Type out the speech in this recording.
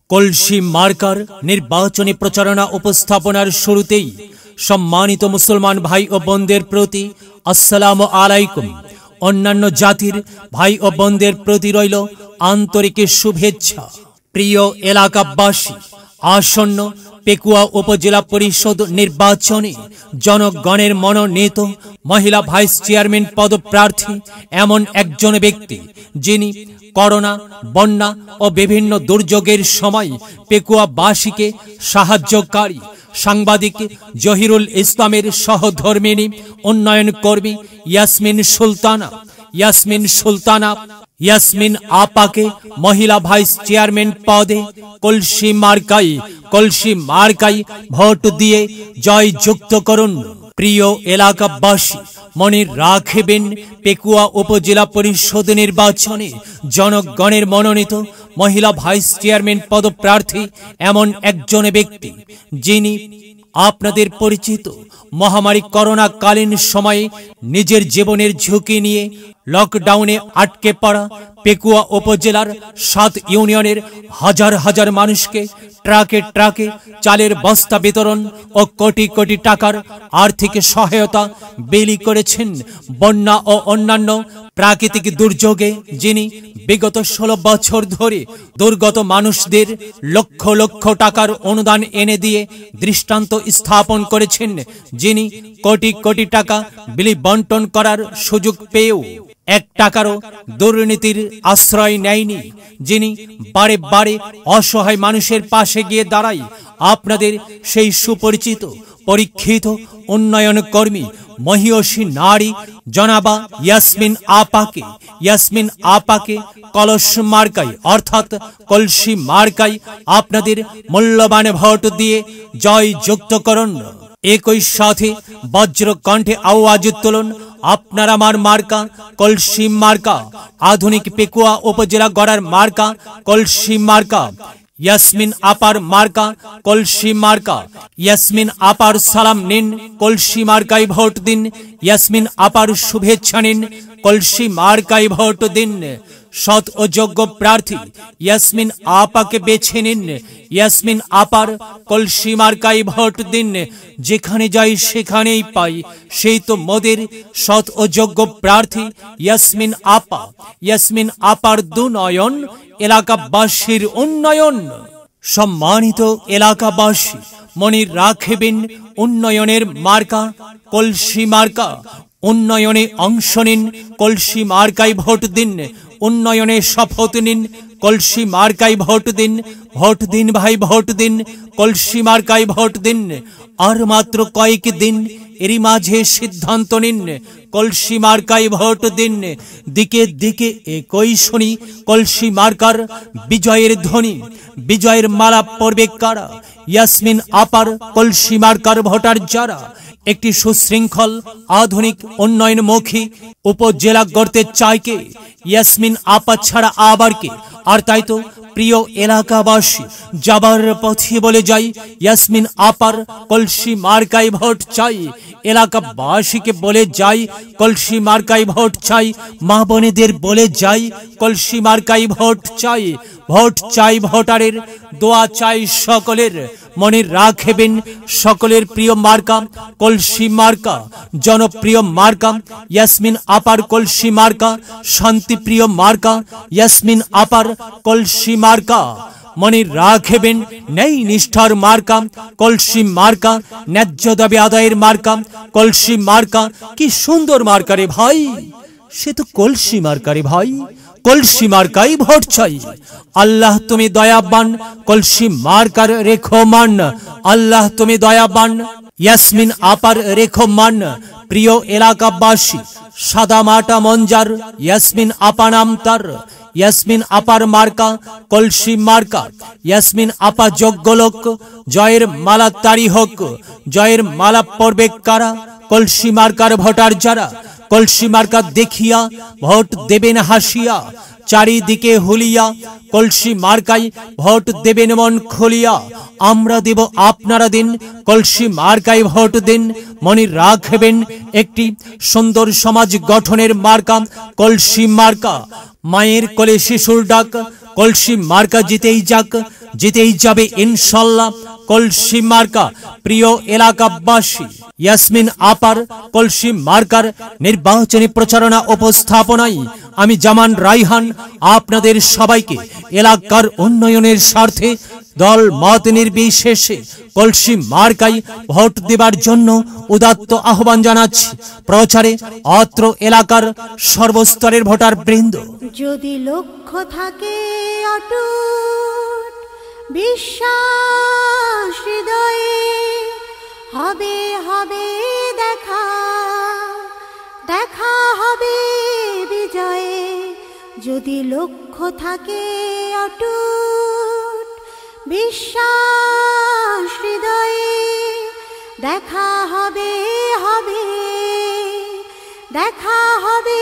কলসি মার্কার নির্বাচনী প্রচারণা উপস্থাপনার শুরুতেই সম্মানিত মুসলমান ভাই ও বোনদের প্রতি আসসালামু আলাইকুম। অন্যান্য জাতির ভাই ও বোনদের প্রতি রইল আন্তরিক শুভেচ্ছা। প্রিয় এলাকাবাসী, আসন্ন পেকুয়া উপজেলা পরিষদ নির্বাচনে জনগণের মনোনীত মহিলা ভাইস চেয়ারম্যান পদপ্রার্থী এমন একজন ব্যক্তি, যিনি করোনা, বন্যা ও বিভিন্ন দুর্যোগের সময় পেকুয়াবাসীকে সাহায্যকারী সাংবাদিক জহিরুল ইসলামের সহধর্মিণী উন্নয়ন কর্মী ইয়াসমিন আপাকে মহিলা ভাইস চেয়ারম্যান পদে কলসি মার্কাই ভোট দিয়ে জয়যুক্ত করুন। প্রিয় এলাকাবাসী, মনে রাখবেন, পেকুয়া উপজেলা পরিষদ নির্বাচনে জনগণের মনোনীত মহিলা ভাইস চেয়ারম্যান পদপ্রার্থী এমন একজন ব্যক্তি, যিনি আপনাদের পরিচিত মহামারী করোনা কালীন সময়ে নিজের জীবনের ঝুঁকি নিয়ে লকডাউনে আটকে পড়া পেকুয়া উপজেলার 7 ইউনিয়নের হাজার হাজার মানুষকে ট্রাকে ট্রাকে চালের বস্তা বিতরণ ও কোটি কোটি টাকার আর্থিক সহায়তা বিলি করেছেন। বন্যা ও অন্যান্য প্রাকৃতিক দুর্যোগে যিনি বিগত 16 বছর ধরে দুর্গত মানুষদের লক্ষ লক্ষ টাকার অনুদান এনে দিয়ে দৃষ্টান্ত স্থাপন করেছেন, যিনি কোটি কোটি টাকা বিলি বন্টন করার সুযোগ পেয়েও 1 টাকারও দুর্নীতির আশ্রয় নেয়নি, যিনি বারে বারে অসহায় মানুষের পাশে গিয়ে দাঁড়ায় আপনাদের সেই সুপরিচিত পরীক্ষিত উন্নয়ন কর্মী মহিয়সী নারী জনাবা ইয়াসমিন আপাকে কলস মার্কাই অর্থাৎ কলসি মার্কাই আপনাদের মূল্যবান ভোট দিয়ে জয়যুক্ত করুন। একই সাথে বজ্র কণ্ঠে আওয়াজ তুলুন, আপনার আমার মার্কা কলসি মার্কা, আধুনিক পেকুয়া উপজেলা গড়ার মার্কা কলসি মার্কা। ইয়াসমিন আপার মার্কা কলসি মার্কা। ইয়াসমিন আপার সালাম নিন, কলসি মার্কায় ভোট দিন। ইয়াসমিন আপার শুভেচ্ছা নিন, কলসি মার্কায় ভোট দিন। সৎ ও যোগ্য প্রার্থী ইয়াসমিন আপাকে বেছে নিন। ইয়াসমিন আপার কলসি মার্কায় ভোট দিন। যেখানে যাই সেখানেই পাই, সেই তো মোদের সৎ ও যোগ্য প্রার্থী ইয়াসমিন আপার দুনয়ন, এলাকাবাসীর উন্নয়ন। সম্মানিত এলাকাবাসী, মনে রাখবেন, উন্নয়নের মার্কা কলসি মার্কা। উন্নয়নে অংশ নিন, কলসি মার্কায় ভোট দিন। উন্নয়নে শপথ নিন, কলসি মার্কায় ভোট দিন। ভোট দিন ভাই, ভোট দিন, কলসি মার্কায় ভোট দিন। আর মাত্র কয়েক দিন, এরই মাঝে সিদ্ধান্ত নিন, কলসি মার্কায় ভোট দিন। দিকে দিকে একই শুনি কলসি মার্কার বিজয়ের ধ্বনি। বিজয়ের মালা পড়বে কারা? ইয়াসমিন আপার কলসি মার্কার ভোটার যারা একটি সুশৃঙ্খল আধুনিক উন্নয়নমুখী উপজেলা গড়তে চায় কে? ইয়াসমিন আপা ছাড়া আবার কে? আর তাই তো প্রিয় এলাকাবাসী, যাবার পথে বলে যাই, ইয়াসমিন আপার কলসি মার্কায় ভোট চাই। এলাকাবাসীকে বলে যাই, কলসি মার্কায় ভোট চাই। মা বোনেদের বলে যাই, কলসি মার্কায় ভোট চাই। ভোট চাই ভোটারের, দোয়া চাই সকলের। মনে রাখবেন, সকলের প্রিয় মার্কা কলসি মার্কা, জনপ্রিয় মার্কা ইয়াসমিন আপার কলসি মার্কা, শান্তিপ্রিয় মার্কা ইয়াসমিন আপার কলসি মার্কা। মনে রাখবেন, ন্যায় নিষ্ঠার মার্কা কলসি মার্কা, ন্যায্য দাবি আদায়ের মার্কা কলসি মার্কা। কি সুন্দর মার্কা রে ভাই, সে তো কলসি মার্কা রে ভাই। কলসি মার্কাই ভোট চাই। আল্লাহ তুমি দয়াবান, কলসি মার্কার রেখো মান। আল্লাহ তুমি দয়াবান, ইয়াসমিন আপার রেখো মান। প্রিয় এলাকাবাসী, সাদা মাটা মঞ্জার ইয়াসমিন আপা নাম তার। ইয়াসমিন আপার মার্কা কলসি মার্কা। ইয়াসমিন আপা যোগ্য লোক, জয়ের মালা তারি হোক। জয়ের মালা পড়বে কারা? কলসি মার্কার ভোটার যারা। কলসি মার্কা দেখিয়া ভোট দেবেন হাসিয়া, চারিদিকে হুলিয়া। কলসি মার্কায় ভোট দেবেন মন খুলিয়া। আমরা দেব, আপনারা দিন, কলসি মার্কায় ভোট দিন। মনে রাখবেন, একটি সুন্দর সমাজ গঠনের মার্কা কলসি মার্কা। মায়ের কোলে শিশুর ডাক কলসি মার্কা জিতেই যাক, জিতেই যাবে ইনশাল্লাহ কলসি মার্কা। প্রিয় এলাকাবাসী, ইয়াসমিন আপার কলসি মার্কার নির্বাচনী প্রচারণা উপস্থাপনায় আমি জামান রাইহান আপনাদের সবাইকে এলাকার উন্নয়নের স্বার্থে দল মত নির্বিশেষে কলসি মার্কায় ভোট দেবার জন্য উদাত্ত আহ্বান জানাচ্ছি। প্রচারে অত্র এলাকার সর্বস্তরের ভোটার বৃন্দ। যদি লক্ষ্য থাকে অটুট বিশ্বাস হৃদয়ে, হবে হবে দেখা, দেখা হবে বিজয়ে। যদি লক্ষ্য থাকে অটুট বিশ্বাস হৃদয়ে, দেখা হবে হবে, দেখা হবে